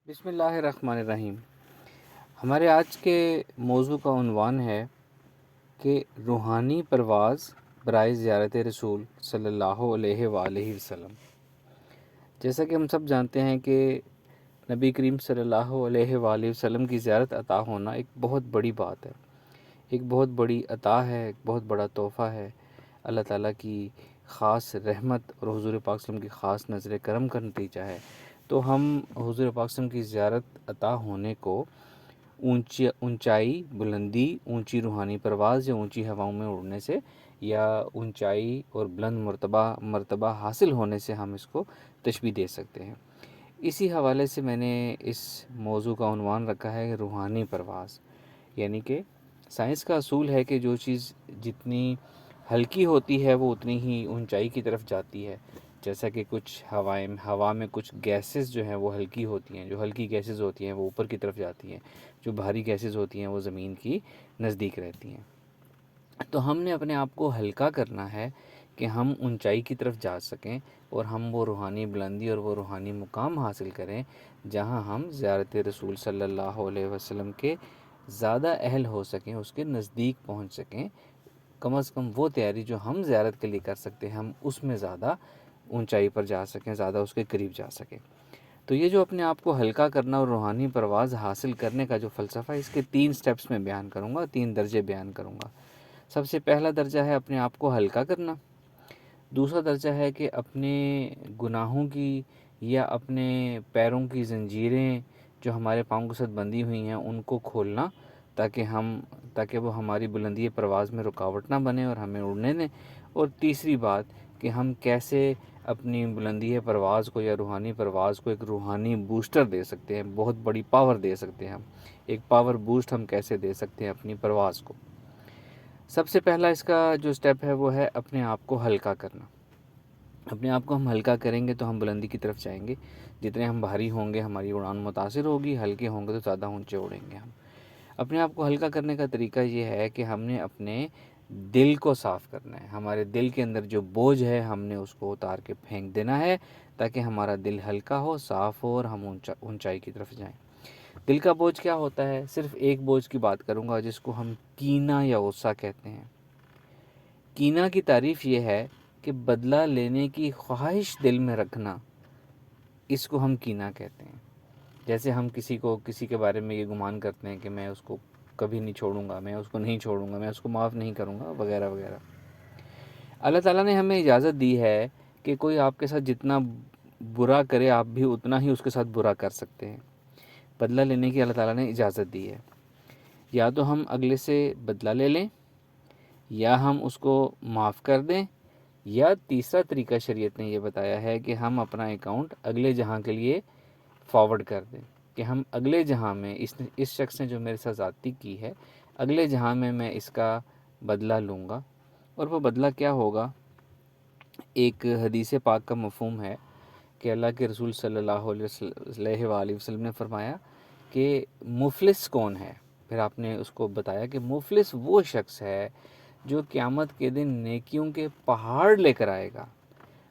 بسم اللہ الرحمن الرحیم۔ ہمارے آج کے موضوع کا عنوان ہے کہ روحانی پرواز برائے زیارت رسول صلی اللہ علیہ وآلہ وسلم۔ جیسا کہ ہم سب جانتے ہیں کہ نبی کریم صلی اللہ علیہ وآلہ وسلم کی زیارت عطا ہونا ایک بہت بڑی بات ہے، ایک بہت بڑی عطا ہے، ایک بہت بڑا تحفہ ہے، اللہ تعالیٰ کی خاص رحمت اور حضور پاک صلی اللہ علیہ وسلم کی خاص نظر کرم کا نتیجہ ہے۔ تو ہم حضور پاک صلی اللہ علیہ وسلم کی زیارت عطا ہونے کو اونچائی، بلندی، اونچی روحانی پرواز یا اونچی ہواؤں میں اڑنے سے یا اونچائی اور بلند مرتبہ حاصل ہونے سے ہم اس کو تشبیہ دے سکتے ہیں۔ اسی حوالے سے میں نے اس موضوع کا عنوان رکھا ہے روحانی پرواز، یعنی کہ سائنس کا اصول ہے کہ جو چیز جتنی ہلکی ہوتی ہے وہ اتنی ہی اونچائی کی طرف جاتی ہے۔ جیسا کہ کچھ ہوا میں کچھ گیسز جو ہیں وہ ہلکی ہوتی ہیں، جو ہلکی گیسز ہوتی ہیں وہ اوپر کی طرف جاتی ہیں، جو بھاری گیسز ہوتی ہیں وہ زمین کی نزدیک رہتی ہیں۔ تو ہم نے اپنے آپ کو ہلکا کرنا ہے کہ ہم اونچائی کی طرف جا سکیں اور ہم وہ روحانی بلندی اور وہ روحانی مقام حاصل کریں جہاں ہم زیارت رسول صلی اللہ علیہ وسلم کے زیادہ اہل ہو سکیں، اس کے نزدیک پہنچ سکیں۔ کم از کم وہ تیاری جو ہم زیارت کے لیے کر سکتے ہیں ہم اس میں زیادہ اونچائی پر جا سکیں، زیادہ اس کے قریب جا سکیں۔ تو یہ جو اپنے آپ کو ہلکا کرنا اور روحانی پرواز حاصل کرنے کا جو فلسفہ ہے، اس کے 3 سٹیپس میں بیان کروں گا، 3 درجے بیان کروں گا۔ سب سے پہلا درجہ ہے اپنے آپ کو ہلکا کرنا، دوسرا درجہ ہے کہ اپنے گناہوں کی یا اپنے پیروں کی زنجیریں جو ہمارے پاؤں کے ساتھ بندھی ہوئی ہیں ان کو کھولنا تاکہ وہ ہماری بلندی پرواز میں رکاوٹ نہ بنے اور ہمیں اڑنے دیں۔ اور تیسری بات کہ ہم کیسے اپنی بلندی پرواز کو یا روحانی پرواز کو ایک روحانی بوسٹر دے سکتے ہیں، بہت بڑی پاور دے سکتے ہیں، ہم ایک پاور بوسٹ ہم کیسے دے سکتے ہیں اپنی پرواز کو۔ سب سے پہلا اس کا جو سٹیپ ہے وہ ہے اپنے آپ کو ہلکا کرنا۔ اپنے آپ کو ہم ہلکا کریں گے تو ہم بلندی کی طرف جائیں گے۔ جتنے ہم بھاری ہوں گے ہماری اڑان متاثر ہوگی، ہلکے ہوں گے تو زیادہ اونچے اڑیں گے ہم۔ اپنے آپ کو ہلکا کرنے کا طریقہ یہ ہے کہ ہم نے اپنے دل کو صاف کرنا ہے۔ ہمارے دل کے اندر جو بوجھ ہے ہم نے اس کو اتار کے پھینک دینا ہے تاکہ ہمارا دل ہلکا ہو، صاف ہو اور ہم اونچائی کی طرف جائیں۔ دل کا بوجھ کیا ہوتا ہے؟ صرف ایک بوجھ کی بات کروں گا جس کو ہم کینہ یا غصہ کہتے ہیں۔ کینہ کی تعریف یہ ہے کہ بدلہ لینے کی خواہش دل میں رکھنا، اس کو ہم کینہ کہتے ہیں۔ جیسے ہم کسی کے بارے میں یہ گمان کرتے ہیں کہ میں اس کو کبھی نہیں چھوڑوں گا، میں اس کو نہیں چھوڑوں گا، میں اس کو معاف نہیں کروں گا، وغیرہ وغیرہ۔ اللہ تعالیٰ نے ہمیں اجازت دی ہے کہ کوئی آپ کے ساتھ جتنا برا کرے آپ بھی اتنا ہی اس کے ساتھ برا کر سکتے ہیں۔ بدلہ لینے کی اللہ تعالیٰ نے اجازت دی ہے۔ یا تو ہم اگلے سے بدلہ لے لیں، یا ہم اس کو معاف کر دیں، یا تیسرا طریقہ شریعت نے یہ بتایا ہے کہ ہم اپنا اکاؤنٹ اگلے جہاں کے لیے فارورڈ کر دیں، کہ ہم اگلے جہاں میں اس شخص نے جو میرے ساتھ زیادتی کی ہے اگلے جہاں میں اس کا بدلہ لوں گا۔ اور وہ بدلہ کیا ہوگا؟ ایک حدیث پاک کا مفہوم ہے کہ اللہ کے رسول صلی اللہ علیہ وآلہ وسلم نے فرمایا کہ مفلس کون ہے؟ پھر آپ نے اس کو بتایا کہ مفلس وہ شخص ہے جو قیامت کے دن نیکیوں کے پہاڑ لے کر آئے گا،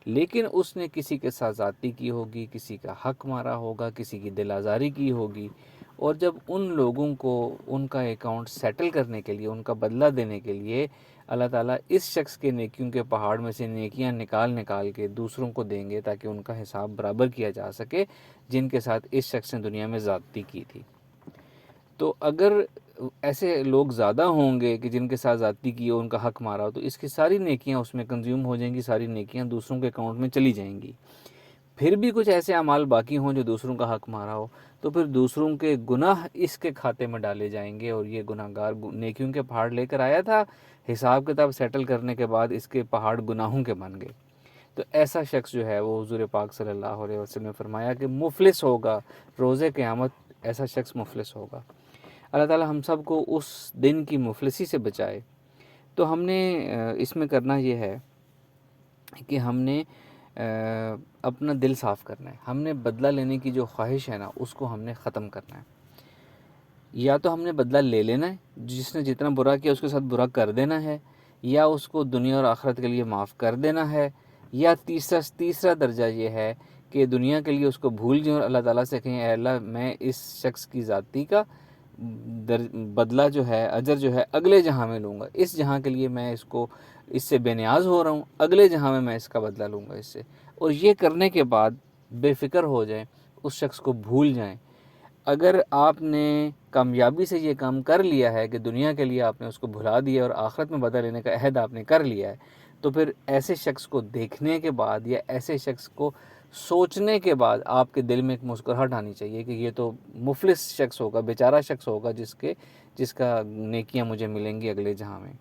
لیکن اس نے کسی کے ساتھ زیادتی کی ہوگی، کسی کا حق مارا ہوگا، کسی کی دل آزاری کی ہوگی، اور جب ان لوگوں کو ان کا اکاؤنٹ سیٹل کرنے کے لیے، ان کا بدلہ دینے کے لیے اللہ تعالیٰ اس شخص کے نیکیوں کے پہاڑ میں سے نیکیاں نکال کے دوسروں کو دیں گے تاکہ ان کا حساب برابر کیا جا سکے جن کے ساتھ اس شخص نے دنیا میں زیادتی کی تھی۔ تو اگر ایسے لوگ زیادہ ہوں گے کہ جن کے ساتھ زیادتی کی ہو، ان کا حق مارا ہو، تو اس کی ساری نیکیاں اس میں کنزیوم ہو جائیں گی، ساری نیکیاں دوسروں کے اکاؤنٹ میں چلی جائیں گی۔ پھر بھی کچھ ایسے اعمال باقی ہوں جو دوسروں کا حق مارا ہو، تو پھر دوسروں کے گناہ اس کے کھاتے میں ڈالے جائیں گے، اور یہ گناہ گار نیکیوں کے پہاڑ لے کر آیا تھا، حساب کتاب سیٹل کرنے کے بعد اس کے پہاڑ گناہوں کے بن گئے۔ تو ایسا شخص جو ہے وہ حضور پاک صلی اللہ علیہ وسلم نے فرمایا کہ مفلس ہوگا، روز قیامت ایسا شخص مفلس ہوگا۔ اللہ تعالیٰ ہم سب کو اس دن کی مفلسی سے بچائے۔ تو ہم نے اس میں کرنا یہ ہے کہ ہم نے اپنا دل صاف کرنا ہے۔ ہم نے بدلہ لینے کی جو خواہش ہے نا اس کو ہم نے ختم کرنا ہے۔ یا تو ہم نے بدلہ لے لینا ہے، جس نے جتنا برا کیا اس کے ساتھ برا کر دینا ہے، یا اس کو دنیا اور آخرت کے لیے معاف کر دینا ہے، یا تیسرا درجہ یہ ہے کہ دنیا کے لیے اس کو بھول جائیں اور اللہ تعالیٰ سے کہیں اے اللہ میں اس شخص کی ذاتی کا بدلہ جو ہے، اجر جو ہے اگلے جہاں میں لوں گا، اس جہاں کے لیے میں اس سے بے نیاز ہو رہا ہوں، اگلے جہاں میں اس کا بدلہ لوں گا اس سے. اور یہ کرنے کے بعد بے فکر ہو جائیں، اس شخص کو بھول جائیں. اگر آپ نے کامیابی سے یہ کام کر لیا ہے کہ دنیا کے لیے آپ نے اس کو بھلا دیا اور آخرت میں بدلہ لینے کا عہد آپ نے کر لیا ہے، تو پھر ایسے شخص کو دیکھنے کے بعد یا ایسے شخص کو سوچنے کے بعد آپ کے دل میں ایک مسکراہٹ آنی چاہیے کہ یہ تو مفلس شخص ہوگا، بیچارہ شخص ہوگا جس کا نیکیاں مجھے ملیں گی اگلے جہاں میں.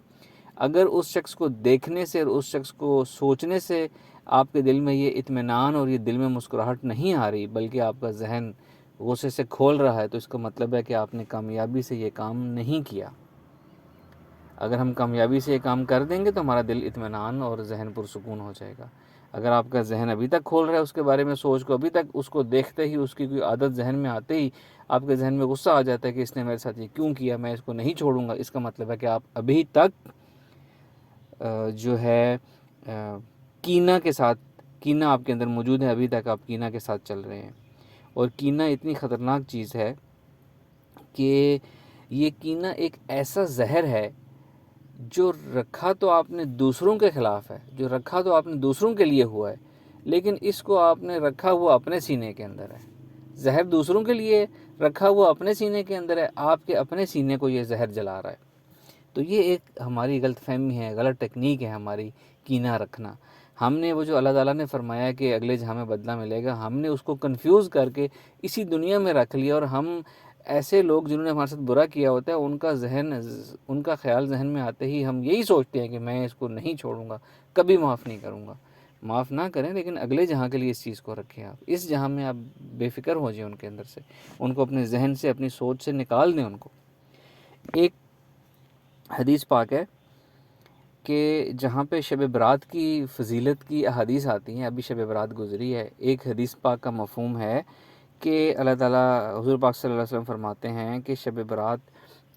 اگر اس شخص کو دیکھنے سے اور اس شخص کو سوچنے سے آپ کے دل میں یہ اطمینان اور یہ دل میں مسکراہٹ نہیں آ رہی، بلکہ آپ کا ذہن غصے سے کھول رہا ہے، تو اس کا مطلب ہے کہ آپ نے کامیابی سے یہ کام نہیں کیا. اگر ہم کامیابی سے یہ کام کر دیں گے تو ہمارا دل اطمینان اور ذہن پرسکون ہو جائے گا. اگر آپ کا ذہن ابھی تک کھول رہا ہے اس کے بارے میں سوچ کو، ابھی تک اس کو دیکھتے ہی اس کی کوئی عادت ذہن میں آتے ہی آپ کے ذہن میں غصہ آ جاتا ہے کہ اس نے میرے ساتھ یہ کیوں کیا، میں اس کو نہیں چھوڑوں گا، اس کا مطلب ہے کہ آپ ابھی تک جو ہے کینہ آپ کے اندر موجود ہے، ابھی تک آپ کینہ کے ساتھ چل رہے ہیں. اور کینہ اتنی خطرناک چیز ہے کہ یہ کینہ ایک ایسا زہر ہے جو رکھا تو آپ نے دوسروں کے خلاف ہے، جو رکھا تو آپ نے دوسروں کے لیے ہوا ہے، لیکن اس کو آپ نے رکھا ہوا اپنے سینے کے اندر ہے. زہر دوسروں کے لیے رکھا ہوا اپنے سینے کے اندر ہے، آپ کے اپنے سینے کو یہ زہر جلا رہا ہے. تو یہ ایک ہماری غلط فہمی ہے، غلط ٹیکنیک ہے ہماری کینہ رکھنا. ہم نے وہ جو اللہ تعالیٰ نے فرمایا کہ اگلے جہاں میں بدلہ ملے گا، ہم نے اس کو کنفیوز کر کے اسی دنیا میں رکھ لیا. اور ہم ایسے لوگ جنہوں نے ہمارے ساتھ برا کیا ہوتا ہے ان کا خیال ذہن میں آتے ہی ہم یہی سوچتے ہیں کہ میں اس کو نہیں چھوڑوں گا، کبھی معاف نہیں کروں گا. معاف نہ کریں، لیکن اگلے جہاں کے لیے اس چیز کو رکھیں. آپ اس جہاں میں آپ بے فکر ہو جائیں ان کے اندر سے، ان کو اپنے ذہن سے اپنی سوچ سے نکال دیں. ان کو ایک حدیث پاک ہے کہ جہاں پہ شب برات کی فضیلت کی احادیث آتی ہیں، ابھی شب برات گزری ہے، ایک حدیث پاک کا مفہوم ہے کہ اللہ تعالیٰ حضور پاک صلی اللہ علیہ وسلم فرماتے ہیں کہ شب برات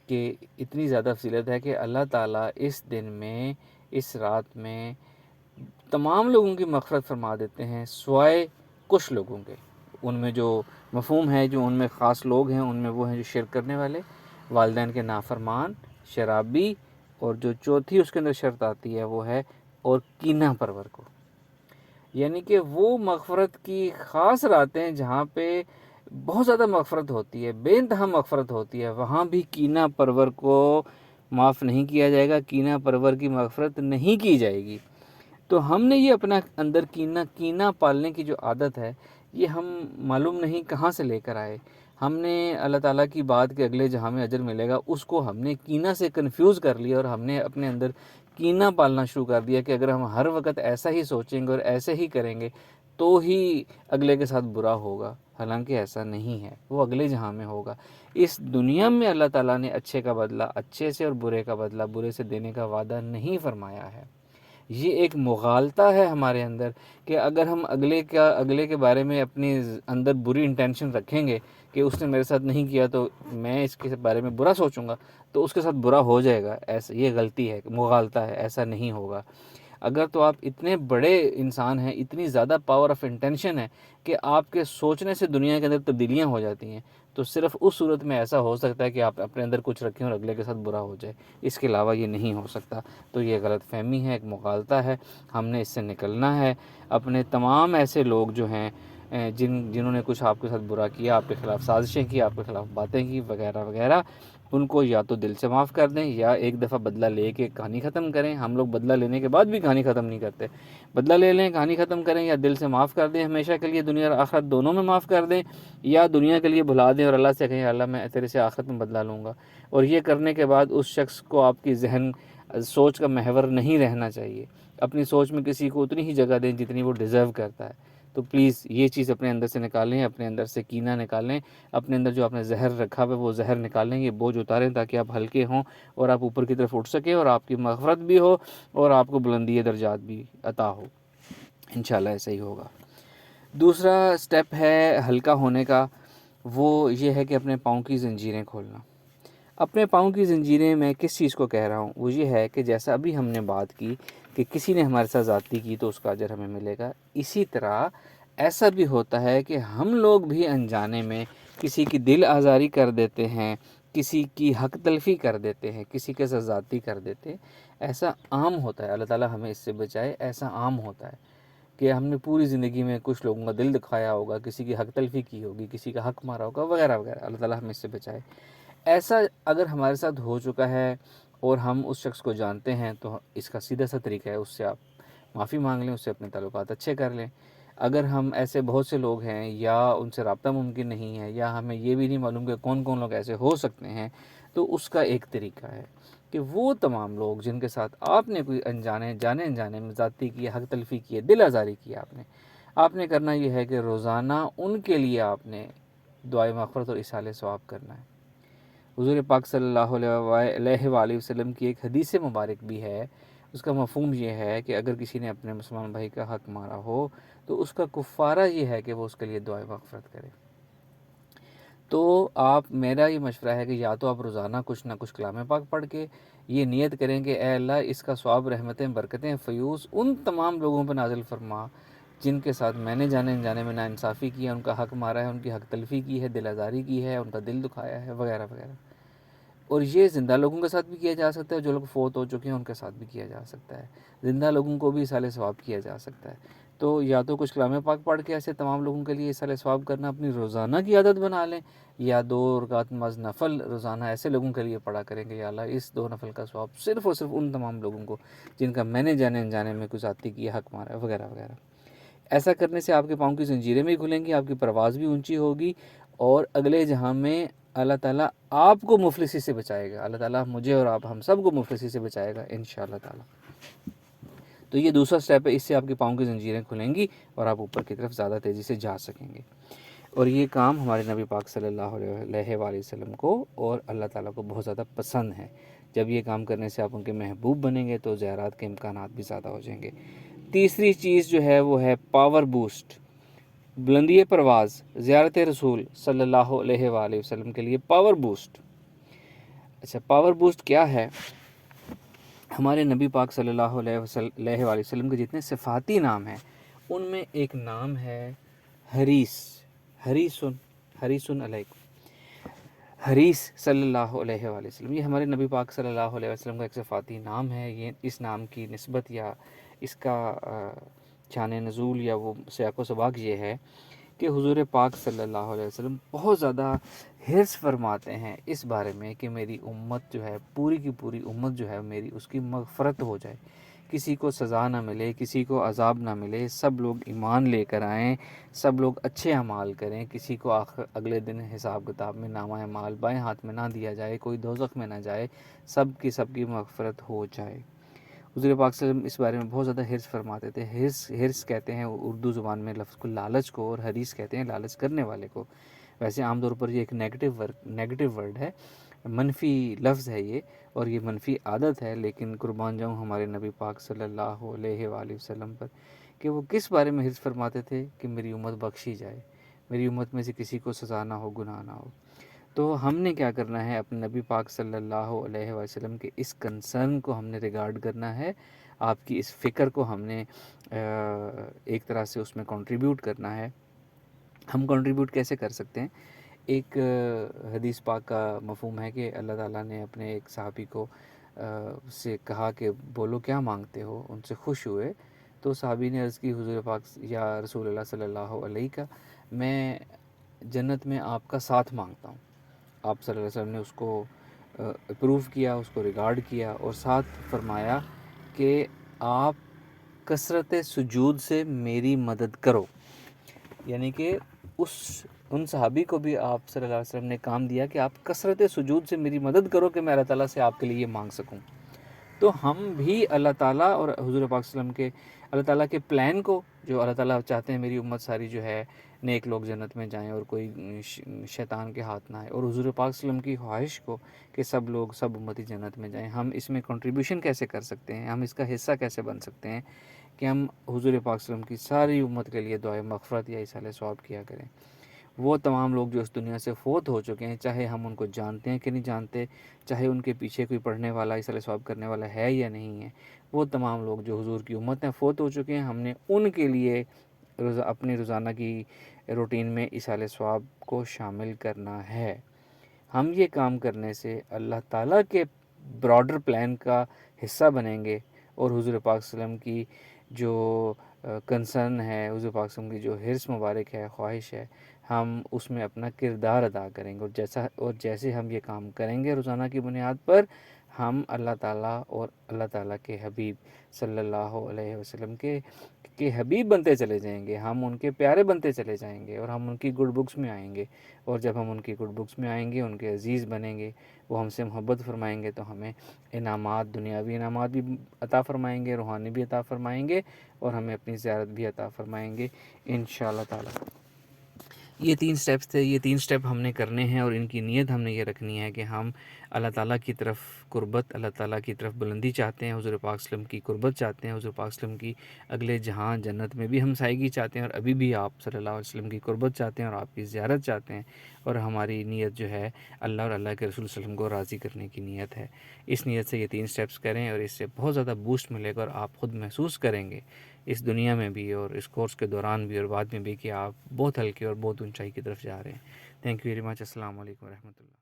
کے اتنی زیادہ فضیلت ہے کہ اللہ تعالیٰ اس دن میں، اس رات میں تمام لوگوں کی مغفرت فرما دیتے ہیں سوائے کچھ لوگوں کے. ان میں جو مفہوم ہے، جو ان میں خاص لوگ ہیں، ان میں وہ ہیں جو شرک کرنے والے، والدین کے نافرمان، شرابی، اور جو چوتھی اس کے اندر شرط آتی ہے وہ ہے اور کینہ پرور کو. یعنی کہ وہ مغفرت کی خاص راتیں جہاں پہ بہت زیادہ مغفرت ہوتی ہے، بے انتہا مغفرت ہوتی ہے، وہاں بھی کینہ پرور کو معاف نہیں کیا جائے گا، کینہ پرور کی مغفرت نہیں کی جائے گی. تو ہم نے یہ اپنا اندر کینہ پالنے کی جو عادت ہے، یہ ہم معلوم نہیں کہاں سے لے کر آئے. ہم نے اللہ تعالیٰ کی بات کہ اگلے جہاں میں اجر ملے گا، اس کو ہم نے کینہ سے کنفیوز کر لیا اور ہم نے اپنے اندر کینہ پالنا شروع کر دیا کہ اگر ہم ہر وقت ایسا ہی سوچیں گے اور ایسے ہی کریں گے تو ہی اگلے کے ساتھ برا ہوگا. حالانکہ ایسا نہیں ہے، وہ اگلے جہاں میں ہوگا. اس دنیا میں اللہ تعالیٰ نے اچھے کا بدلہ اچھے سے اور برے کا بدلہ برے سے دینے کا وعدہ نہیں فرمایا ہے. یہ ایک مغالطہ ہے ہمارے اندر کہ اگر ہم اگلے کے بارے میں اپنی اندر بری انٹینشن رکھیں گے کہ اس نے میرے ساتھ نہیں کیا تو میں اس کے بارے میں برا سوچوں گا تو اس کے ساتھ برا ہو جائے گا. ایسا یہ غلطی ہے، مغالطہ ہے، ایسا نہیں ہوگا. اگر تو آپ اتنے بڑے انسان ہیں، اتنی زیادہ پاور آف انٹینشن ہے کہ آپ کے سوچنے سے دنیا کے اندر تبدیلیاں ہو جاتی ہیں، تو صرف اس صورت میں ایسا ہو سکتا ہے کہ آپ اپنے اندر کچھ رکھیں اور اگلے کے ساتھ برا ہو جائے. اس کے علاوہ یہ نہیں ہو سکتا. تو یہ غلط فہمی ہے، ایک مغالطہ ہے، ہم نے اس سے نکلنا ہے. اپنے تمام ایسے لوگ جو ہیں جنہوں نے کچھ آپ کے ساتھ برا کیا، آپ کے خلاف سازشیں کی، آپ کے خلاف باتیں کی وغیرہ وغیرہ، ان کو یا تو دل سے معاف کر دیں یا ایک دفعہ بدلہ لے کے کہانی ختم کریں. ہم لوگ بدلہ لینے کے بعد بھی کہانی ختم نہیں کرتے. بدلہ لے لیں، کہانی ختم کریں، یا دل سے معاف کر دیں ہمیشہ کے لیے، دنیا اور آخرت دونوں میں معاف کر دیں، یا دنیا کے لیے بھلا دیں اور اللہ سے کہیں اللہ میں تیرے سے آخرت میں بدلہ لوں گا. اور یہ کرنے کے بعد اس شخص کو آپ کی ذہن سوچ کا محور نہیں رہنا چاہیے. اپنی سوچ میں کسی کو اتنی ہی جگہ دیں جتنی وہ ڈیزرو کرتا ہے. تو پلیز یہ چیز اپنے اندر سے نکالیں، اپنے اندر سے کینہ نکالیں، اپنے اندر جو آپ نے زہر رکھا ہوا ہے وہ زہر نکالیں، یہ بوجھ اتاریں تاکہ آپ ہلکے ہوں اور آپ اوپر کی طرف اٹھ سکیں اور آپ کی مغفرت بھی ہو اور آپ کو بلندی درجات بھی عطا ہو. انشاءاللہ ایسا ہی ہوگا. دوسرا سٹیپ ہے ہلکا ہونے کا، وہ یہ ہے کہ اپنے پاؤں کی زنجیریں کھولنا. اپنے پاؤں کی زنجیریں میں کس چیز کو کہہ رہا ہوں؟ وہ یہ ہے کہ جیسا ابھی ہم نے بات کی کہ کسی نے ہمارے ساتھ زیادتی کی تو اس کا اجر ہمیں ملے گا، اسی طرح ایسا بھی ہوتا ہے کہ ہم لوگ بھی انجانے میں کسی کی دل آزاری کر دیتے ہیں، کسی کی حق تلفی کر دیتے ہیں، کسی کے ساتھ زیادتی کر دیتے ہیں۔ ایسا عام ہوتا ہے، اللہ تعالیٰ ہمیں اس سے بچائے۔ ایسا عام ہوتا ہے کہ ہم نے پوری زندگی میں کچھ لوگوں کا دل دکھایا ہوگا، کسی کی حق تلفی کی ہوگی، کسی کا حق مارا ہوگا، وغیرہ وغیرہ۔ اللہ تعالیٰ ہمیں اس سے بچائے۔ ایسا اگر ہمارے ساتھ ہو چکا ہے اور ہم اس شخص کو جانتے ہیں تو اس کا سیدھا سا طریقہ ہے اس سے آپ معافی مانگ لیں، اس سے اپنے تعلقات اچھے کر لیں۔ اگر ہم ایسے بہت سے لوگ ہیں یا ان سے رابطہ ممکن نہیں ہے، یا ہمیں یہ بھی نہیں معلوم کہ کون کون لوگ ایسے ہو سکتے ہیں، تو اس کا ایک طریقہ ہے کہ وہ تمام لوگ جن کے ساتھ آپ نے کوئی جانے انجانے میں زیادتی کی، حق تلفی کی ہے، دل آزاری کی آپ نے کرنا یہ ہے کہ روزانہ ان کے لیے آپ نے دعائے مغفرت اور اصالہ ثواب کرنا ہے۔ حضور پاک صلی اللہ علیہ وآلہ وسلم کی ایک حدیث مبارک بھی ہے، اس کا مفہوم یہ ہے کہ اگر کسی نے اپنے مسلمان بھائی کا حق مارا ہو تو اس کا کفارہ یہ ہے کہ وہ اس کے لیے دعائے مغفرت کرے۔ تو میرا یہ مشورہ ہے کہ یا تو آپ روزانہ کچھ نہ کچھ کلام پاک پڑھ کے یہ نیت کریں کہ اے اللہ اس کا ثواب، رحمتیں، برکتیں، فیوز ان تمام لوگوں پہ نازل فرما جن کے ساتھ میں نے جانے انجانے میں ناانصافی کی ہے، ان کا حق مارا ہے، ان کی حق تلفی کی ہے، دل آزاری کی ہے، ان کا دل دکھایا ہے، وغیرہ وغیرہ۔ اور یہ زندہ لوگوں کے ساتھ بھی کیا جا سکتا ہے، جو لوگ فوت ہو چکے ہیں ان کے ساتھ بھی کیا جا سکتا ہے۔ زندہ لوگوں کو بھی اصالہ ثواب کیا جا سکتا ہے۔ تو یا تو کچھ کلام پاک پڑھ کے ایسے تمام لوگوں کے لیے اصالہ ثواب کرنا اپنی روزانہ کی عادت بنا لیں، یا 2 رکعت نماز نفل روزانہ ایسے لوگوں کے لیے پڑھا کریں کہ یا اللہ اس 2 نفل کا ثواب صرف اور صرف ان تمام لوگوں کو جن کا میں نے جانے انجانے میں کوئی زیادتی کی، حق مارا ہے، وغیرہ وغیرہ۔ ایسا کرنے سے آپ کے پاؤں کی زنجیریں بھی کھلیں گی، آپ کی پرواز بھی اونچی ہوگی، اور اگلے جہاں میں اللہ تعالیٰ آپ کو مفلسی سے بچائے گا۔ اللہ تعالیٰ مجھے اور آپ ہم سب کو مفلسی سے بچائے گا انشاءاللہ تعالیٰ۔ تو یہ دوسرا سٹیپ ہے، اس سے آپ کے پاؤں کی زنجیریں کھلیں گی اور آپ اوپر کی طرف زیادہ تیزی سے جا سکیں گے۔ اور یہ کام ہمارے نبی پاک صلی اللہ علیہ وآلہ وسلم کو اور اللہ تعالیٰ کو بہت زیادہ پسند ہے۔ جب یہ کام کرنے سے آپ ان کے محبوب بنیں گے تو زیارات کے امکانات بھی زیادہ ہو جائیں گے۔ تیسری چیز جو ہے وہ ہے پاور بوسٹ، بلندی پرواز، زیارت رسول صلی اللہ علیہ وآلہ وسلم کے لیے پاور بوسٹ۔ اچھا، پاور بوسٹ کیا ہے؟ ہمارے نبی پاک صلی اللہ علیہ وآلہ وسلم کے جتنے صفاتی نام ہیں ان میں ایک نام ہے حریص، حریصن علیکم، حریص صلی اللہ علیہ وآلہ وسلم۔ یہ ہمارے نبی پاک صلی اللہ علیہ وسلم کا ایک صفاتی نام ہے۔ یہ اس نام کی نسبت یا اس کا شان نزول یا وہ سیاق و سباق یہ ہے کہ حضور پاک صلی اللہ علیہ وسلم بہت زیادہ حرص فرماتے ہیں اس بارے میں کہ میری امت جو ہے، پوری کی پوری امت جو ہے میری، اس کی مغفرت ہو جائے، کسی کو سزا نہ ملے، کسی کو عذاب نہ ملے، سب لوگ ایمان لے کر آئیں، سب لوگ اچھے اعمال کریں، کسی کو اگلے دن حساب کتاب میں نامہ اعمال بائیں ہاتھ میں نہ دیا جائے، کوئی دوزخ میں نہ جائے، سب کی مغفرت ہو جائے۔ حضور پاک صلی اللہ علیہ وسلم اس بارے میں بہت زیادہ حرص فرماتے تھے۔ حرص کہتے ہیں اردو زبان میں لفظ کو لالچ کو، اور حریص کہتے ہیں لالچ کرنے والے کو۔ ویسے عام طور پر یہ ایک نیگیٹو ورڈ ہے، منفی لفظ ہے یہ، اور یہ منفی عادت ہے، لیکن قربان جاؤں ہمارے نبی پاک صلی اللہ علیہ وآلہ وسلم پر کہ وہ کس بارے میں حرص فرماتے تھے کہ میری امت بخشی جائے، میری امت میں سے کسی کو سزا نہ ہو، گناہ نہ ہو۔ تو ہم نے کیا کرنا ہے، اپنے نبی پاک صلی اللہ علیہ وسلم کے اس کنسرن کو ہم نے ریگارڈ کرنا ہے، آپ کی اس فکر کو ہم نے ایک طرح سے اس میں کنٹریبیوٹ کرنا ہے۔ ہم کنٹریبیوٹ کیسے کر سکتے ہیں؟ ایک حدیث پاک کا مفہوم ہے کہ اللہ تعالیٰ نے اپنے ایک صحابی کو سے کہا کہ بولو کیا مانگتے ہو، ان سے خوش ہوئے، تو صحابی نے عرض کی حضور پاک یا رسول اللہ صلی اللہ علیہ کا، میں جنت میں آپ کا ساتھ مانگتا ہوں۔ آپ صلی اللہ علیہ وسلم نے اس کو اپروو کیا، اس کو ریگارڈ کیا، اور ساتھ فرمایا کہ آپ کثرت سجود سے میری مدد کرو، یعنی کہ ان صحابی کو بھی آپ صلی اللہ علیہ وسلم نے کام دیا کہ آپ کثرت سجود سے میری مدد کرو کہ میں اللہ تعالیٰ سے آپ کے لیے مانگ سکوں۔ تو ہم بھی اللہ تعالیٰ اور حضور پاک صلی اللہ علیہ وسلم کے، اللہ تعالیٰ کے پلان کو، جو اللہ تعالیٰ چاہتے ہیں میری امت ساری جو ہے نیک لوگ جنت میں جائیں اور کوئی شیطان کے ہاتھ نہ آئے، اور حضور پاک صلی اللہ علیہ وسلم کی خواہش کو کہ سب لوگ، سب امتی جنت میں جائیں، ہم اس میں کنٹریبیوشن کیسے کر سکتے ہیں، ہم اس کا حصہ کیسے بن سکتے ہیں کہ ہم حضور پاک صلی اللہ علیہ وسلم کی ساری امت کے لیے دعائے مغفرت یا اصالہ ثواب کیا کریں۔ وہ تمام لوگ جو اس دنیا سے فوت ہو چکے ہیں، چاہے ہم ان کو جانتے ہیں کہ نہیں جانتے، چاہے ان کے پیچھے کوئی پڑھنے والا، اصالہ ثواب کرنے والا ہے یا نہیں ہے، وہ تمام لوگ جو حضور کی امت میں فوت ہو چکے ہیں، ہم نے ان کے لیے اپنی روزانہ کی روٹین میں ایصال ثواب کو شامل کرنا ہے۔ ہم یہ کام کرنے سے اللہ تعالیٰ کے براڈر پلان کا حصہ بنیں گے، اور حضور پاک صلی اللہ علیہ وسلم کی جو کنسرن ہے، حضور پاک صلی اللہ علیہ وسلم کی جو حرص مبارک ہے، خواہش ہے، ہم اس میں اپنا کردار ادا کریں گے، اور جیسے ہم یہ کام کریں گے روزانہ کی بنیاد پر، ہم اللہ تعالیٰ اور اللہ تعالیٰ کے حبیب صلی اللہ علیہ وسلم کے حبیب بنتے چلے جائیں گے، ہم ان کے پیارے بنتے چلے جائیں گے، اور ہم ان کی گڈ بکس میں آئیں گے، اور جب ہم ان کی گڈ بکس میں آئیں گے، ان کے عزیز بنیں گے، وہ ہم سے محبت فرمائیں گے، تو ہمیں انعامات، دنیاوی انعامات بھی عطا فرمائیں گے، روحانی بھی عطا فرمائیں گے، اور ہمیں اپنی زیارت بھی عطا فرمائیں گے انشاءاللہ تعالی۔ یہ 3 سٹیپس تھے، یہ 3 سٹیپ ہم نے کرنے ہیں، اور ان کی نیت ہم نے یہ رکھنی ہے کہ ہم اللہ تعالیٰ کی طرف قربت، اللہ تعالیٰ کی طرف بلندی چاہتے ہیں، حضور پاک صلی اللہ علیہ وسلم کی قربت چاہتے ہیں، حضور پاک صلی اللہ علیہ وسلم کی اگلے جہاں جنت میں بھی ہمسائیگی چاہتے ہیں، اور ابھی بھی آپ صلی اللہ علیہ وسلم کی قربت چاہتے ہیں، اور آپ کی زیارت چاہتے ہیں، اور ہماری نیت جو ہے اللہ اور اللہ کے رسول صلی اللہ علیہ وسلم کو راضی کرنے کی نیت ہے۔ اس نیت سے یہ 3 سٹیپس کریں، اور اس سے بہت زیادہ بوسٹ ملے گا، اور آپ خود محسوس کریں گے اس دنیا میں بھی، اور اس کورس کے دوران بھی، اور بعد میں بھی، کہ آپ بہت ہلکے اور بہت اونچائی کی طرف جا رہے ہیں۔ Thank you very much. السلام علیکم ورحمۃ اللہ۔